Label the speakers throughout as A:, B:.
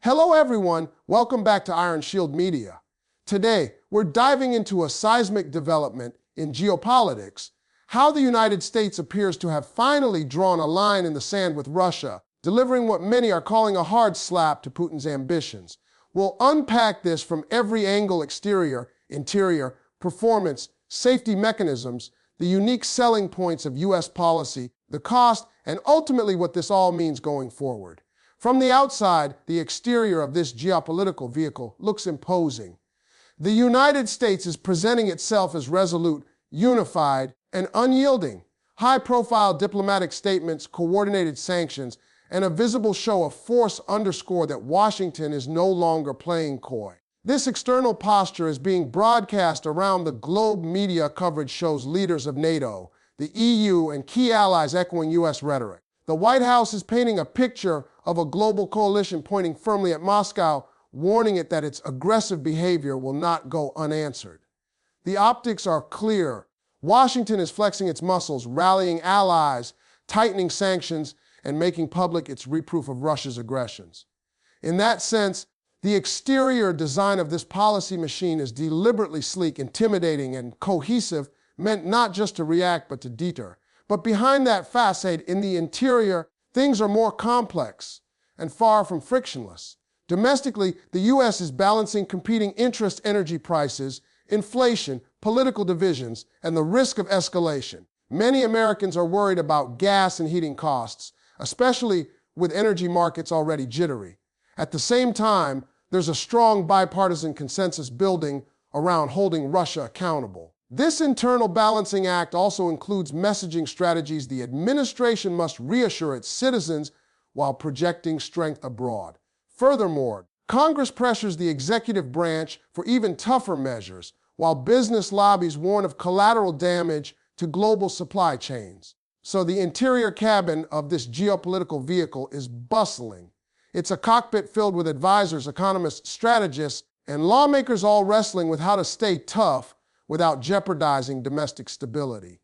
A: Hello everyone, welcome back to Iron Shield Media. Today, we're diving into a seismic development in geopolitics, how the United States appears to have finally drawn a line in the sand with Russia, delivering what many are calling a hard slap to Putin's ambitions. We'll unpack this from every angle: exterior, interior, performance, safety mechanisms, the unique selling points of U.S. policy, the cost, and ultimately what this all means going forward. From the outside, the exterior of this geopolitical vehicle looks imposing. The United States is presenting itself as resolute, unified, and unyielding. High-profile diplomatic statements, coordinated sanctions, and a visible show of force underscore that Washington is no longer playing coy. This external posture is being broadcast around the globe. Media coverage shows leaders of NATO, the EU, and key allies echoing U.S. rhetoric. The White House is painting a picture of a global coalition pointing firmly at Moscow, warning it that its aggressive behavior will not go unanswered. The optics are clear. Washington is flexing its muscles, rallying allies, tightening sanctions, and making public its reproof of Russia's aggressions. In that sense, the exterior design of this policy machine is deliberately sleek, intimidating, and cohesive, meant not just to react but to deter. But behind that facade, in the interior, things are more complex and far from frictionless. Domestically, the U.S. is balancing competing interests: energy prices, inflation, political divisions, and the risk of escalation. Many Americans are worried about gas and heating costs, especially with energy markets already jittery. At the same time, there's a strong bipartisan consensus building around holding Russia accountable. This internal balancing act also includes messaging strategies. The administration must reassure its citizens while projecting strength abroad. Furthermore, Congress pressures the executive branch for even tougher measures, while business lobbies warn of collateral damage to global supply chains. So the interior cabin of this geopolitical vehicle is bustling. It's a cockpit filled with advisors, economists, strategists, and lawmakers, all wrestling with how to stay tough without jeopardizing domestic stability.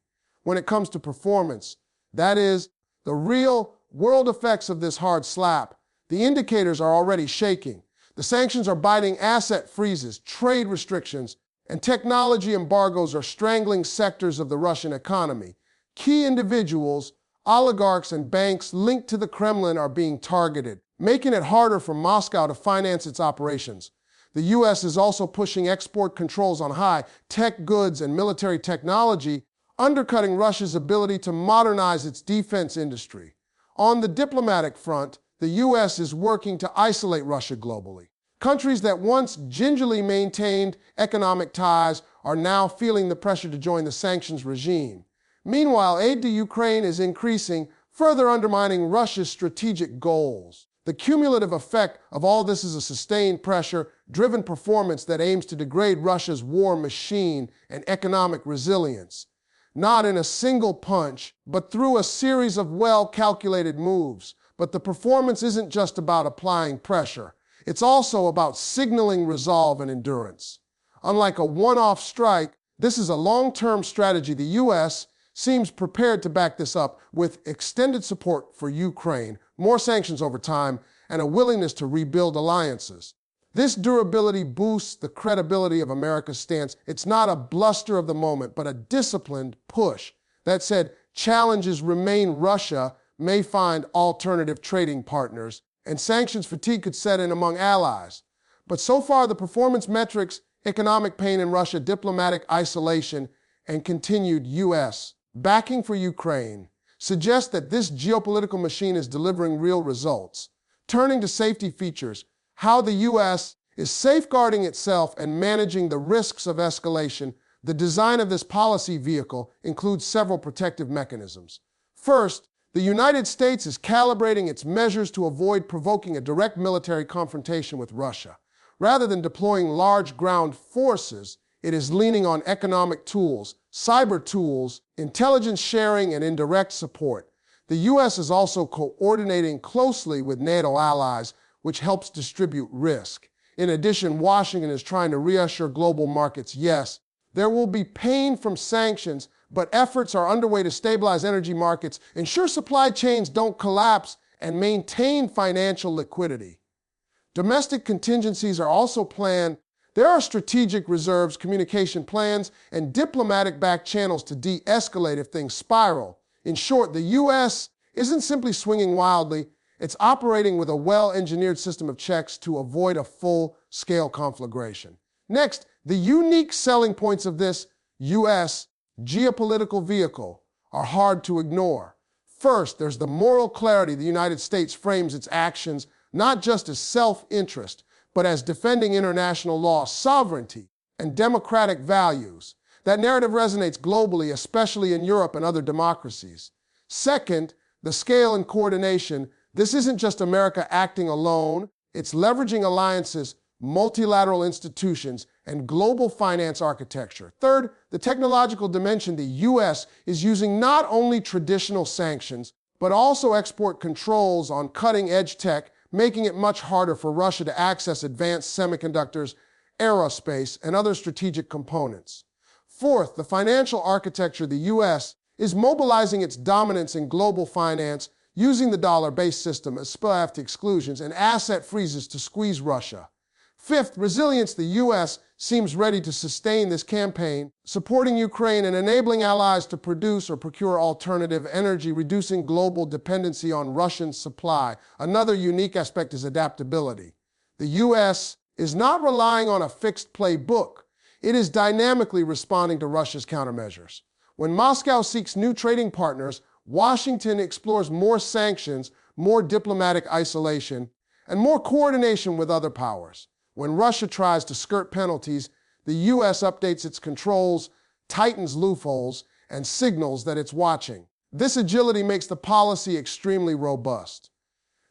A: When it comes to performance, that is, the real world effects of this hard slap, the indicators are already shaking. The sanctions are biting: asset freezes, trade restrictions, and technology embargoes are strangling sectors of the Russian economy. Key individuals, oligarchs, and banks linked to the Kremlin are being targeted, making it harder for Moscow to finance its operations. The U.S. is also pushing export controls on high-tech goods and military technology, undercutting Russia's ability to modernize its defense industry. On the diplomatic front, the U.S. is working to isolate Russia globally. Countries that once gingerly maintained economic ties are now feeling the pressure to join the sanctions regime. Meanwhile, aid to Ukraine is increasing, further undermining Russia's strategic goals. The cumulative effect of all this is a sustained pressure-driven performance that aims to degrade Russia's war machine and economic resilience, not in a single punch, but through a series of well-calculated moves. But the performance isn't just about applying pressure. It's also about signaling resolve and endurance. Unlike a one-off strike, this is a long-term strategy. The U.S. seems prepared to back this up with extended support for Ukraine, more sanctions over time, and a willingness to rebuild alliances. This durability boosts the credibility of America's stance. It's not a bluster of the moment, but a disciplined push. That said, challenges remain. Russia may find alternative trading partners, and sanctions fatigue could set in among allies. But so far, the performance metrics, economic pain in Russia, diplomatic isolation, and continued U.S. backing for Ukraine suggest that this geopolitical machine is delivering real results. Turning to safety features, how the U.S. is safeguarding itself and managing the risks of escalation, the design of this policy vehicle includes several protective mechanisms. First, the United States is calibrating its measures to avoid provoking a direct military confrontation with Russia. Rather than deploying large ground forces, it is leaning on economic tools, cyber tools, intelligence sharing, and indirect support. The U.S. is also coordinating closely with NATO allies, which helps distribute risk. In addition, Washington is trying to reassure global markets: yes, there will be pain from sanctions, but efforts are underway to stabilize energy markets, ensure supply chains don't collapse, and maintain financial liquidity. Domestic contingencies are also planned. There are strategic reserves, communication plans, and diplomatic back channels to de-escalate if things spiral. In short, the U.S. isn't simply swinging wildly, it's operating with a well-engineered system of checks to avoid a full-scale conflagration. Next, the unique selling points of this U.S. geopolitical vehicle are hard to ignore. First, there's the moral clarity the United States frames its actions not just as self-interest, but as defending international law, sovereignty, and democratic values. That narrative resonates globally, especially in Europe and other democracies. Second, the scale and coordination. This isn't just America acting alone. It's leveraging alliances, multilateral institutions, and global finance architecture. Third, the technological dimension. The U.S. is using not only traditional sanctions, but also export controls on cutting-edge tech, making it much harder for Russia to access advanced semiconductors, aerospace, and other strategic components. Fourth, the financial architecture. The U.S. is mobilizing its dominance in global finance, using the dollar-based system as SLAPS exclusions and asset freezes to squeeze Russia. Fifth, resilience. The U.S. seems ready to sustain this campaign, supporting Ukraine and enabling allies to produce or procure alternative energy, reducing global dependency on Russian supply. Another unique aspect is adaptability. The U.S. is not relying on a fixed playbook. It is dynamically responding to Russia's countermeasures. When Moscow seeks new trading partners, Washington explores more sanctions, more diplomatic isolation, and more coordination with other powers. When Russia tries to skirt penalties, the U.S. updates its controls, tightens loopholes, and signals that it's watching. This agility makes the policy extremely robust.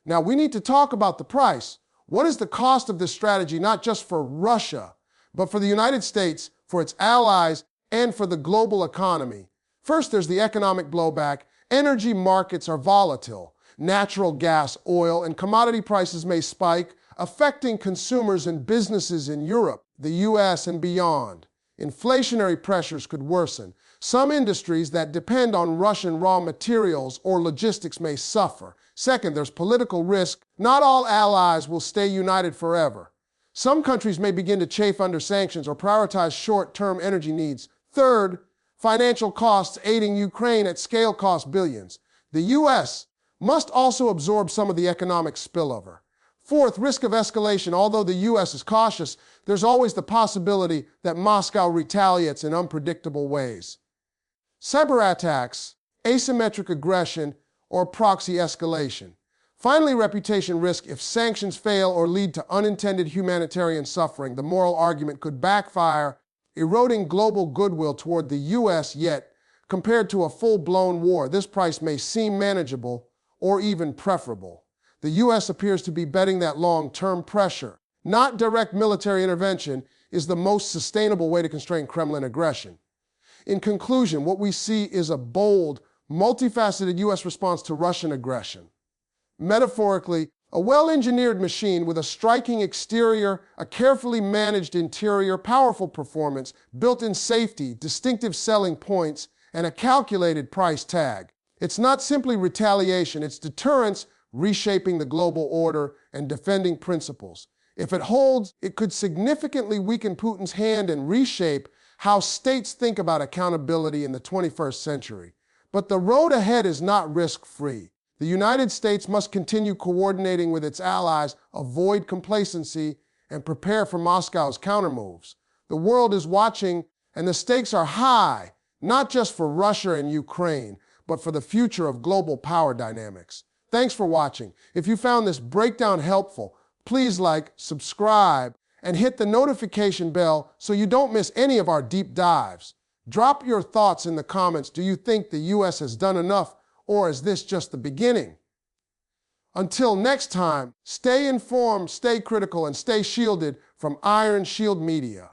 A: Now, we need to talk about the price. What is the cost of this strategy, not just for Russia, but for the United States, for its allies, and for the global economy? First, there's the economic blowback. Energy markets are volatile. Natural gas, oil, and commodity prices may spike, affecting consumers and businesses in Europe, the U.S., and beyond. Inflationary pressures could worsen. Some industries that depend on Russian raw materials or logistics may suffer. Second, there's political risk. Not all allies will stay united forever. Some countries may begin to chafe under sanctions or prioritize short-term energy needs. Third, financial costs. Aiding Ukraine at scale costs billions. The U.S. must also absorb some of the economic spillover. Fourth, risk of escalation. Although the U.S. is cautious, there's always the possibility that Moscow retaliates in unpredictable ways. Cyber attacks, asymmetric aggression, or proxy escalation. Finally, reputation risk. If sanctions fail or lead to unintended humanitarian suffering, the moral argument could backfire, eroding global goodwill toward the U.S. Yet, compared to a full-blown war, this price may seem manageable or even preferable. The U.S. appears to be betting that long-term pressure, not direct military intervention, is the most sustainable way to constrain Kremlin aggression. In conclusion, what we see is a bold, multifaceted U.S. response to Russian aggression. Metaphorically, a well-engineered machine with a striking exterior, a carefully managed interior, powerful performance, built-in safety, distinctive selling points, and a calculated price tag. It's not simply retaliation, it's deterrence, reshaping the global order and defending principles. If it holds, it could significantly weaken Putin's hand and reshape how states think about accountability in the 21st century. But the road ahead is not risk-free. The United States must continue coordinating with its allies, avoid complacency, and prepare for Moscow's countermoves. The world is watching, and the stakes are high, not just for Russia and Ukraine, but for the future of global power dynamics. Thanks for watching. If you found this breakdown helpful, please like, subscribe, and hit the notification bell so you don't miss any of our deep dives. Drop your thoughts in the comments. Do you think the U.S. has done enough, or is this just the beginning? Until next time, stay informed, stay critical, and stay shielded from Iron Shield Media.